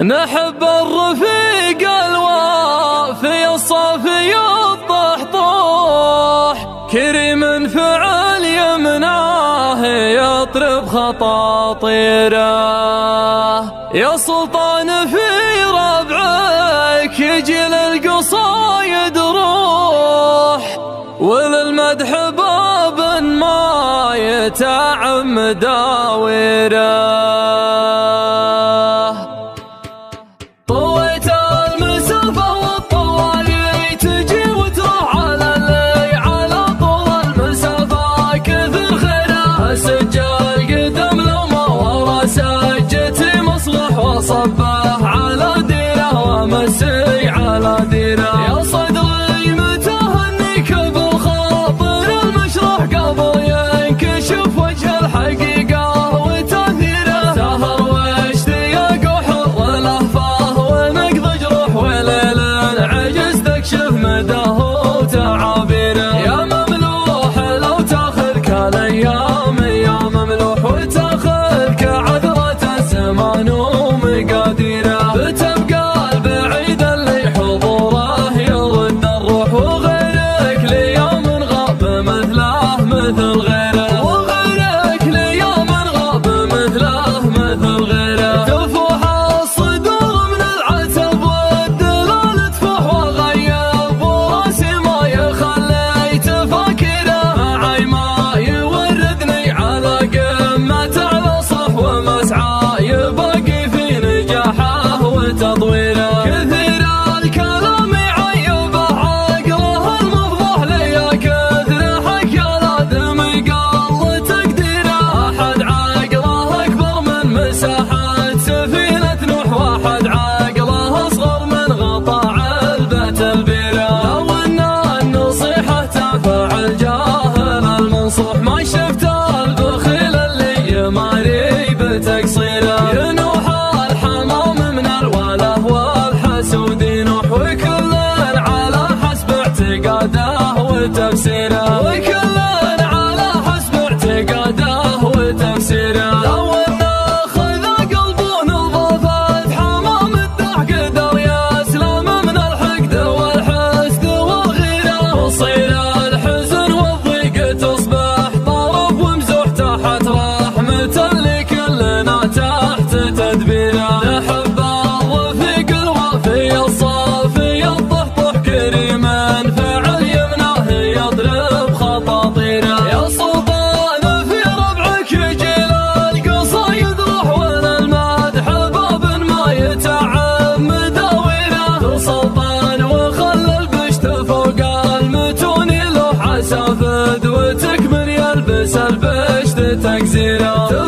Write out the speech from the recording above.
نحب الرفيق الوافي الصافي الطحطوح، كريم فعل يمناه يطرب خطاطيره. يا سلطان في ربعك يجي للقصايد روح، وللمدح باب ما يتعم داوره. طويت المسافة والطوالي تجي وتروح على اللي على طول المسافة كثر خيره. السجال قدم لو ما ورا سجتي مصلح وصبح على ديره ومسي على ديره. يا صدري متهنيك بالخاطر المشروح قبل ينكشف وجه الحقيقة وتأثيره. سهر واشتياق وحر الأهفاه ونقض جروح وليل عجز تكشف مداه وتعابيره. يا مملوح لو تاخذك الأيام يا مملوح وتاخذك عذرة الزمان ومقاديره. بتبقى البعيد اللي حضوره يرد الروح، وغيرك ليوم غاب مثله مثل غيره، وغيرك ليوم غاب مثله مثل غيره. تفوح الصدور من العتب والدلال تفوح وغيب وراسي ما يخلي تفكيره. معي ما يوردني على قمة على صحو ومسعى يبقي في نجاحه وتطويره. كثير الكلام يعيبه عقله المفضوح ليا كثر حكي الادم قل تقديره. احد عقله اكبر من مساحة سفينة نوح، واحد عقله اصغر من غطاء علبة البيره. لو ان النصيحة تنفع الجاهل المنصوح ما شفت البخيل اللي يماري بتقصيره. ينوح الحمام من الوله والحسود ينوح، وكل على حسب اعتقاده وتفسيره، وكل على حسب اعتقاده وتفسيره. لو ان اخذ قلبه نظافة حمام الضحك قدر يسلم من الحقد والحسد والغيره. وصير الحزن والضيق تصبح طرف ومزوح تحت رحمة اللي كلنا تحت تدبيره. نحب الرفيق الوافي الصافي الطحطوح، كريم فعل يمناه يضرب خطاطيره. يا سلطان في ربعك يجي للقصايد روح، وللمدح باب ما يتعم داويره. سلطان وخلى البشت فوق المتون يلوح عسافد، وتكمن يلبس البشت تكزيره.